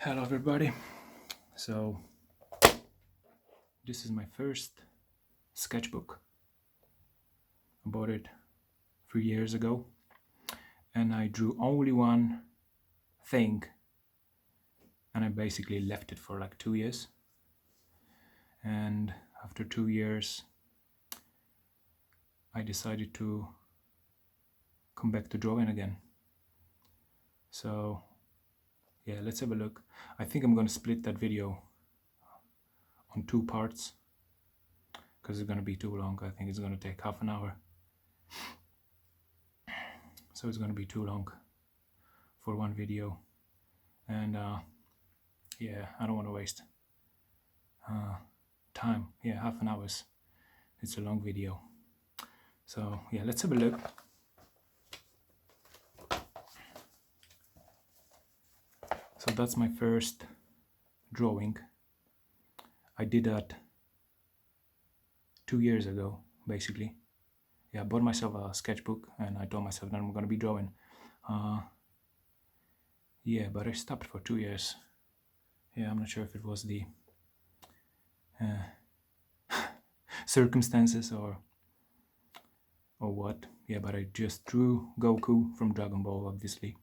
Hello everybody. So this is my first sketchbook. I bought it 3 years ago and I drew only one thing and I basically left it for like 2 years, and after 2 years I decided to come back to drawing again. So yeah, let's have a look. I think I'm going to split that video on 2 parts because it's going to be too long. I think it's going to take half an hour, so it's going to be too long for one video, and yeah, I don't want to waste time. Yeah, half an hour, it's a long video. So yeah, let's have a look. So that's my first drawing. I did that 2 years ago, basically. Yeah, I bought myself a sketchbook and I told myself that I'm going to be drawing. Yeah, but I stopped for 2 years. Yeah, I'm not sure if it was the circumstances or what. Yeah, but I just drew Goku from Dragon Ball, obviously.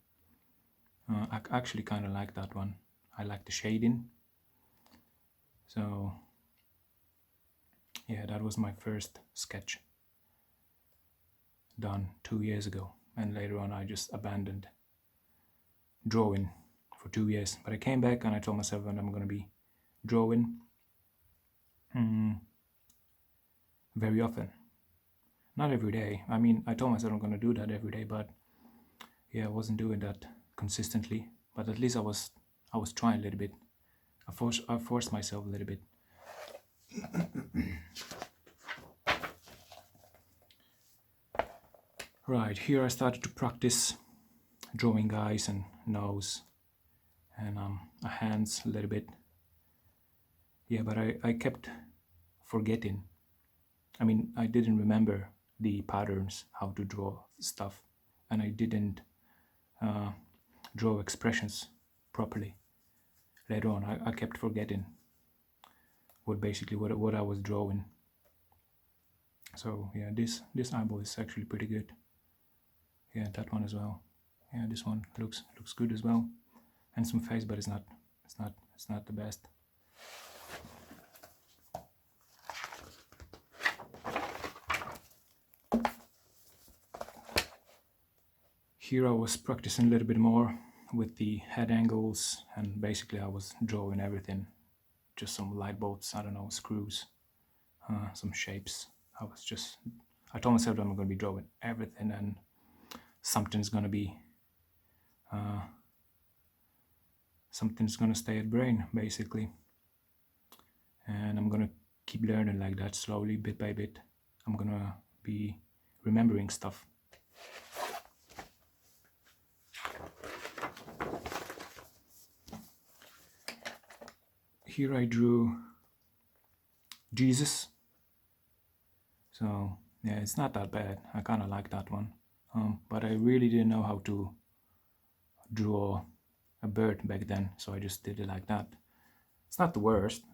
I actually kind of like that one. I like the shading. So yeah, that was my first sketch done 2 years ago, and later on I just abandoned drawing for 2 years. But I came back and I told myself that I'm going to be drawing very often. Not every day. I mean, I told myself I'm going to do that every day, but yeah, I wasn't doing that consistently. But at least I was trying a little bit. I forced myself a little bit. Right, here I started to practice drawing eyes and nose and hands a little bit. Yeah, but I kept forgetting. I mean, I didn't remember the patterns, how to draw stuff, and I didn't draw expressions properly. Later on, I kept forgetting what I was drawing. So yeah, this eyeball is actually pretty good. Yeah, that one as well. Yeah, this one looks good as well. And some face, but it's not the best. Here I was practicing a little bit more with the head angles, and basically I was drawing everything. Just some light bolts, I don't know, screws, some shapes. I told myself that I'm going to be drawing everything, and something's going to stay at brain, basically. And I'm going to keep learning like that, slowly, bit by bit. I'm going to be remembering stuff. Here I drew Jesus. So yeah, it's not that bad. I kind of like that one. But I really didn't know how to draw a bird back then, so I just did it like that. It's not the worst,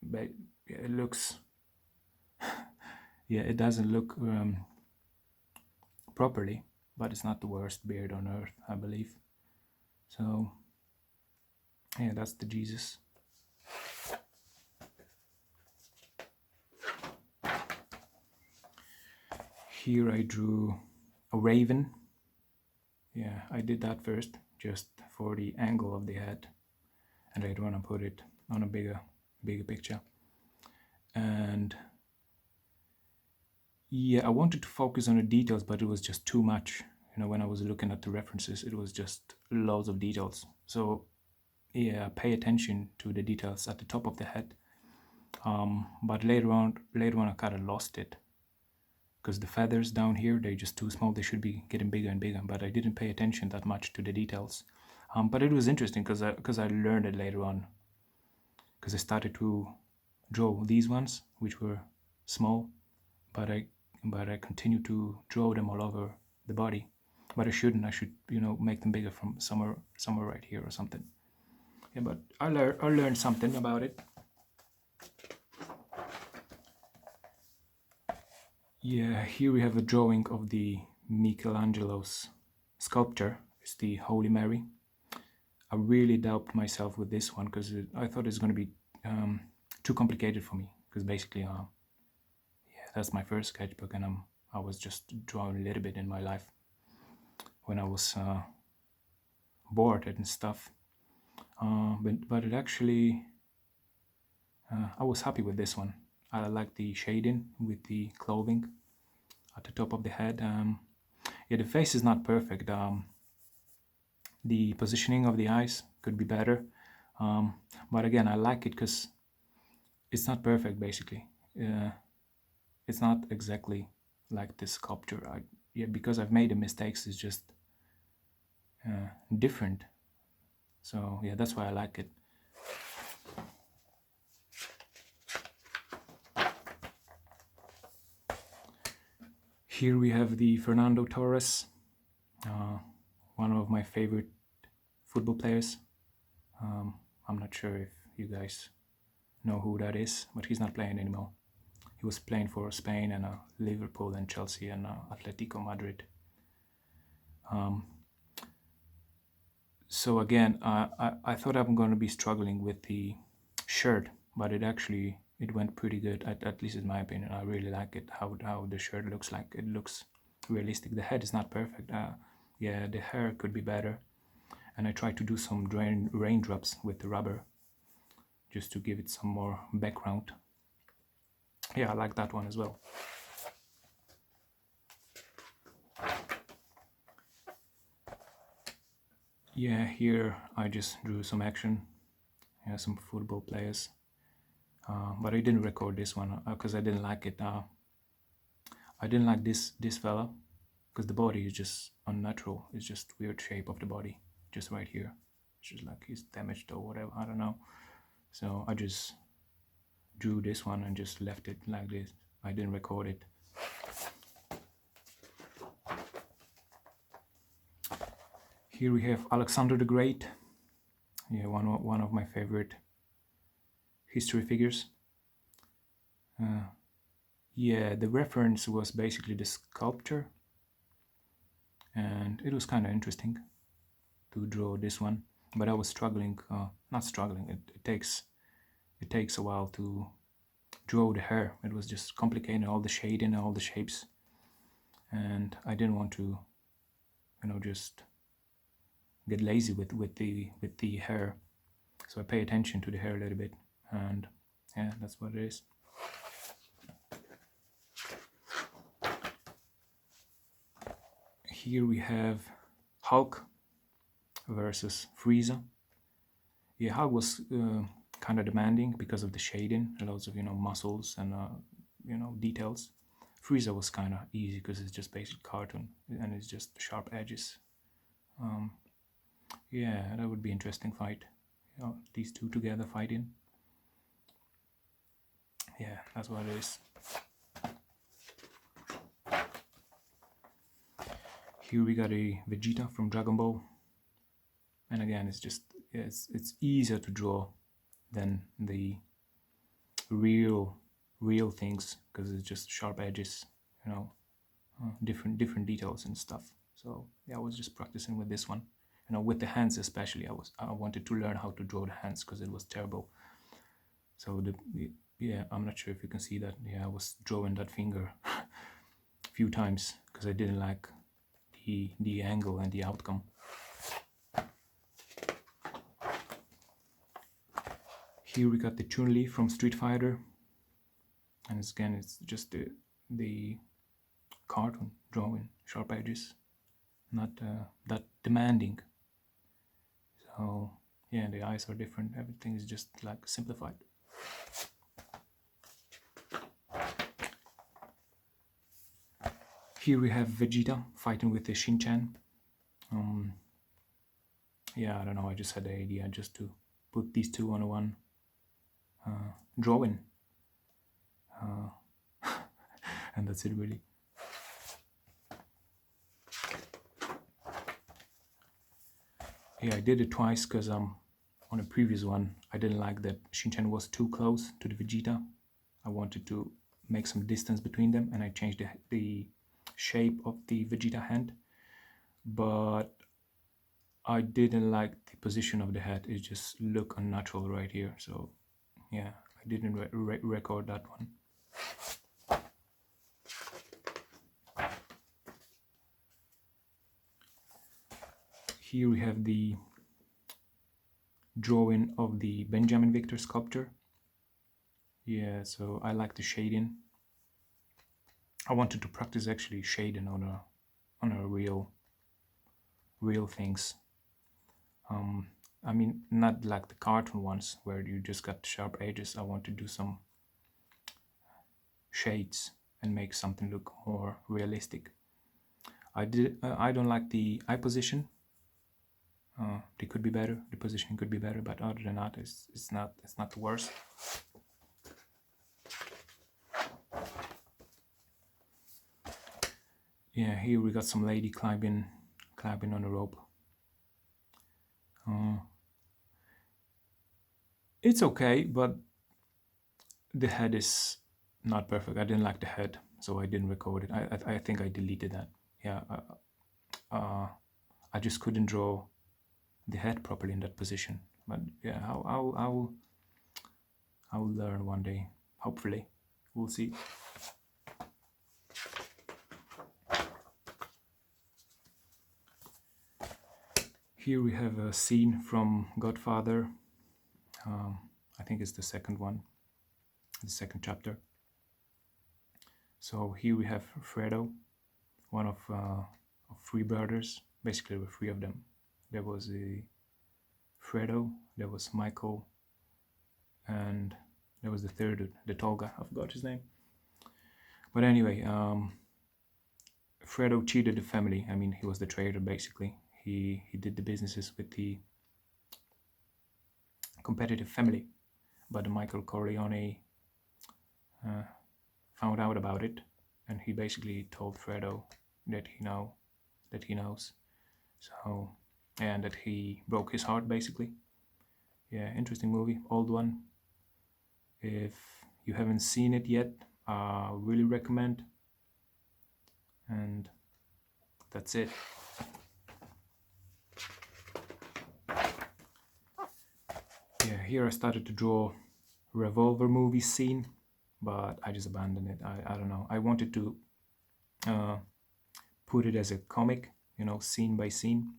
but it looks yeah, it doesn't look properly, but it's not the worst beard on earth, I believe. So yeah, that's the Jesus. Here I drew a raven. Yeah, I did that first, just for the angle of the head, and later on I put it on a bigger picture. And yeah, I wanted to focus on the details, but it was just too much. You know, when I was looking at the references, it was just loads of details. So yeah, pay attention to the details at the top of the head. But later on I kind of lost it, because the feathers down here, they're just too small. They should be getting bigger and bigger, but I didn't pay attention that much to the details. But it was interesting because I learned it later on, because I started to draw these ones, which were small, but I continued to draw them all over the body. But I shouldn't. I should, you know, make them bigger from somewhere right here or something. yeah, but I learned something about it. Yeah, here we have a drawing of the Michelangelo's sculpture. It's the Holy Mary. I really doubt myself with this one because I thought it's going to be too complicated for me. Because basically, yeah, that's my first sketchbook, and I was just drawing a little bit in my life when I was bored and stuff. But it actually, I was happy with this one. I like the shading with the clothing at the top of the head. Yeah, the face is not perfect. The positioning of the eyes could be better. But again, I like it because it's not perfect, basically. It's not exactly like the sculpture. Yeah, because I've made the mistakes, it's just different. So yeah, that's why I like it. Here we have the Fernando Taurus, one of my favorite football players. I'm not sure if you guys know who that is, but he's not playing anymore. He was playing for Spain and Liverpool and Chelsea and Atletico Madrid. So again, I thought I'm going to be struggling with the shirt, but it went pretty good, at least in my opinion. I really like it, how the shirt looks like. It looks realistic. The head is not perfect. Yeah, the hair could be better. And I tried to do some raindrops with the rubber just to give it some more background. Yeah, I like that one as well. Yeah, here I just drew some action. Yeah, some football players. But I didn't record this one because I didn't like it. I didn't like this fella because the body is just unnatural. It's just weird shape of the body, just right here. It's just like he's damaged or whatever. I don't know. So I just drew this one and just left it like this. I didn't record it. Here we have Alexander the Great. Yeah, one of my favorite history figures. Yeah, the reference was basically the sculpture, and it was kind of interesting to draw this one. But I was struggling, not struggling. It takes a while to draw the hair. It was just complicated, all the shading, all the shapes, and I didn't want to, just get lazy with the hair. So I pay attention to the hair a little bit, and yeah, that's what it is. Here we have Hulk versus Frieza. Yeah, Hulk was kind of demanding because of the shading, lots of muscles and details. Frieza was kind of easy because it's just basic cartoon and it's just sharp edges. Yeah, that would be an interesting fight. These two together fighting. Yeah, that's what it is. Here we got a Vegeta from Dragon Ball. And again, it's easier to draw than the real things because it's just sharp edges, different details and stuff. So yeah, I was just practicing with this one, with the hands especially. I wanted to learn how to draw the hands because it was terrible. So yeah, I'm not sure if you can see that. Yeah, I was drawing that finger a few times because I didn't like the angle and the outcome. Here we got the Chun-Li from Street Fighter, and it's just the cartoon drawing, sharp edges, not that demanding. So yeah, the eyes are different. Everything is just like simplified. Here we have Vegeta fighting with the Shinchan. Yeah, I don't know. I just had the idea just to put these two on one drawing, and that's it really. Yeah, I did it twice because on a previous one, I didn't like that Shinchan was too close to the Vegeta. I wanted to make some distance between them, and I changed the shape of the Vegeta hand. But I didn't like the position of the head. It just looked unnatural right here. So yeah, I didn't record that one. Here we have the drawing of the Benjamin Victor sculpture. Yeah, so I like the shading. I wanted to practice actually shading on a real things. I mean, not like the cartoon ones where you just got sharp edges. I want to do some shades and make something look more realistic. I don't like the eye position. They could be better. The positioning could be better, but other than that, it's not the worst. Yeah, here we got some lady climbing on a rope. It's okay, but the head is not perfect. I didn't like the head, so I didn't record it. I think I deleted that. Yeah, I just couldn't draw the head properly in that position. But yeah, I'll learn one day. Hopefully, we'll see. Here we have a scene from Godfather. I think it's the second one, the second chapter. So here we have Fredo, one of three brothers. Basically, there were three of them. There was Fredo, there was Michael, and there was the third, the tall guy. I forgot his name. But anyway, Fredo cheated the family. I mean, he was the traitor, basically. He did the businesses with the competitive family. But Michael Corleone found out about it, and he basically told Fredo that he knows. So, and that he broke his heart, basically. Yeah, interesting movie, old one. If you haven't seen it yet, I really recommend. And that's it. Yeah, here I started to draw Revolver movie scene, but I just abandoned it. I don't know. I wanted to put it as a comic, scene by scene,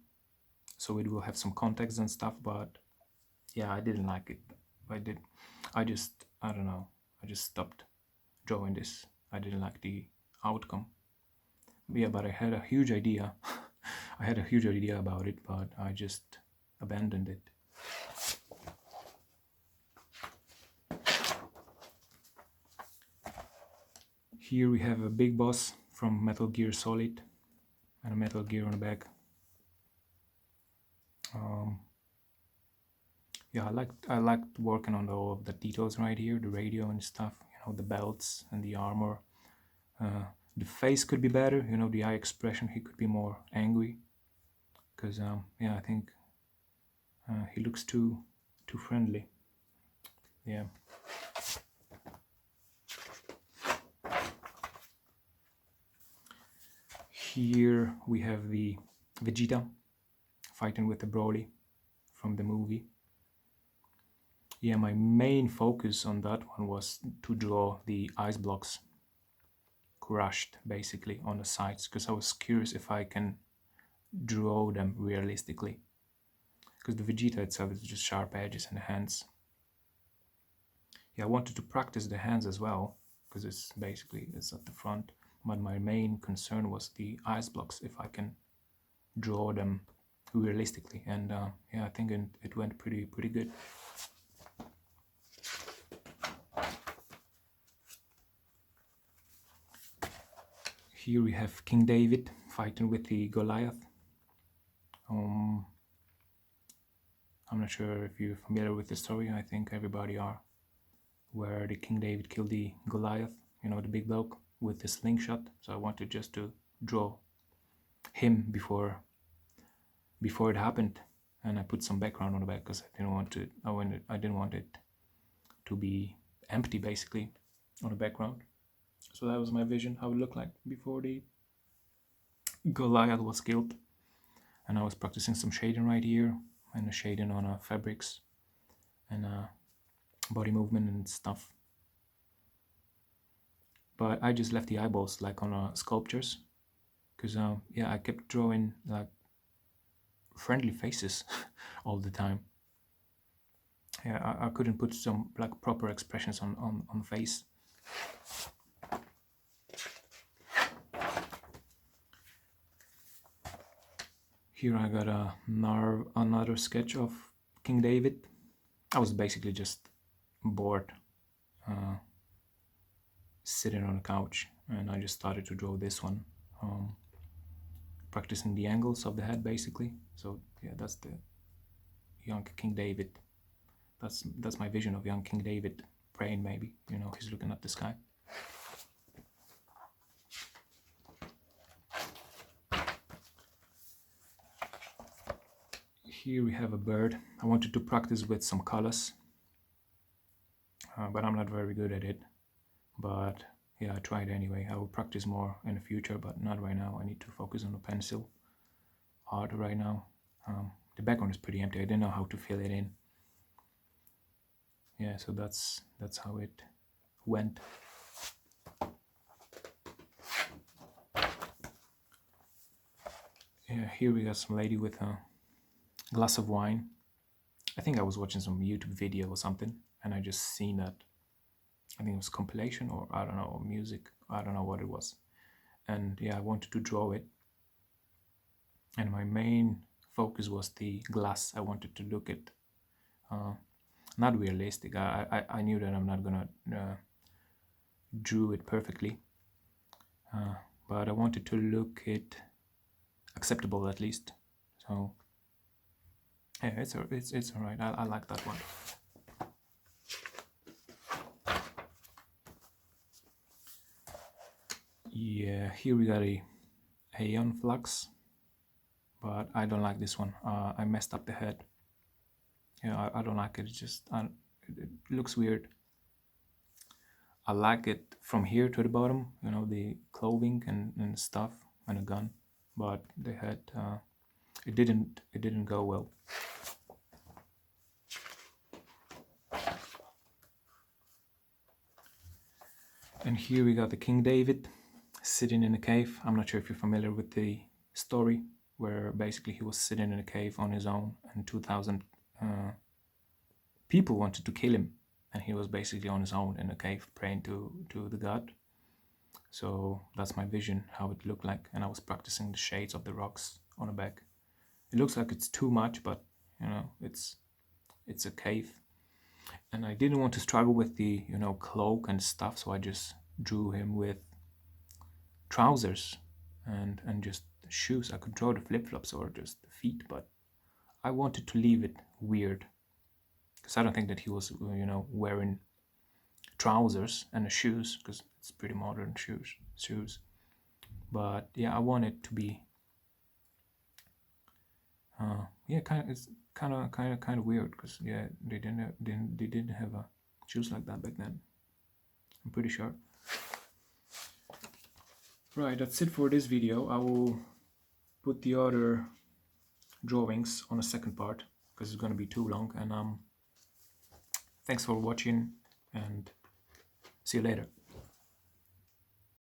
so it will have some context and stuff, but yeah, I didn't like it. I don't know. I just stopped drawing this. I didn't like the outcome. Yeah, but I had a huge idea. I had a huge idea about it, but I just abandoned it. Here we have a big boss from Metal Gear Solid and a Metal Gear on the back. Yeah, I liked working on all of the details right here, the radio and stuff, the belts and the armor. The face could be better, the eye expression, he could be more angry, because yeah, I think he looks too friendly. Yeah. Here we have the Vegeta fighting with the Broly from the movie. Yeah, my main focus on that one was to draw the ice blocks crushed basically on the sides, because I was curious if I can draw them realistically, because the Vegeta itself is just sharp edges and hands. Yeah, I wanted to practice the hands as well, because it's at the front, but my main concern was the ice blocks, if I can draw them realistically. And yeah, I think it went pretty good. Here we have King David fighting with the Goliath. I'm not sure if you're familiar with the story. I think everybody are. Where the King David killed the Goliath, the big bloke with the slingshot. So I wanted just to draw him before it happened. and I put some background on the back because I didn't want it to be empty basically on the background. So that was my vision, how it looked like before the Goliath was killed. And I was practicing some shading right here, and shading on fabrics and body movement and stuff. But I just left the eyeballs like on sculptures, because yeah, I kept drawing like friendly faces all the time. Yeah, I couldn't put some like proper expressions on face. Here I got another sketch of King David. I was basically just bored, sitting on a couch, and I just started to draw this one, practicing the angles of the head basically. So yeah, that's the young King David. That's my vision of young King David praying, maybe, you know, he's looking at the sky. Here we have a bird. I wanted to practice with some colors, but I'm not very good at it. But yeah, I tried anyway. I will practice more in the future, but not right now. I need to focus on the pencil art right now. The background is pretty empty. I didn't know how to fill it in. Yeah, so that's how it went. Yeah, here we got some lady with a glass of wine. I think I was watching some YouTube video or something, and I just seen that. I think it was compilation, or I don't know, music. I don't know what it was. And yeah, I wanted to draw it. And my main focus was the glass. I wanted to look at, not realistic. I knew that I'm not gonna draw it perfectly, but I wanted to look it acceptable at least. So yeah, it's all right. I like that one. Yeah, here we got a Aeon Flux, but I don't like this one. I messed up the head. Yeah, I don't like it. It's just it looks weird. I like it from here to the bottom, you know, the clothing and stuff, and a gun, but the head, it didn't go well. And here we got the King David sitting in a cave. I'm not sure if you're familiar with the story, where basically he was sitting in a cave on his own, and 2,000 people wanted to kill him, and he was basically on his own in a cave praying to the god. So that's my vision, how it looked like, and I was practicing the shades of the rocks on the back. It looks like it's too much, but you know, it's a cave, and I didn't want to struggle with the, you know, cloak and stuff, so I just drew him with trousers and just shoes. I could draw the flip-flops or just the feet, but I wanted to leave it weird, because I don't think that he was, you know, wearing trousers and the shoes, because it's pretty modern shoes. But yeah, I want it to be yeah, it's kind of weird, because yeah, they didn't have shoes like that back then, I'm pretty sure. Right, that's it for this video. I will put the other drawings on a second part, because it's going to be too long. And thanks for watching, and see you later.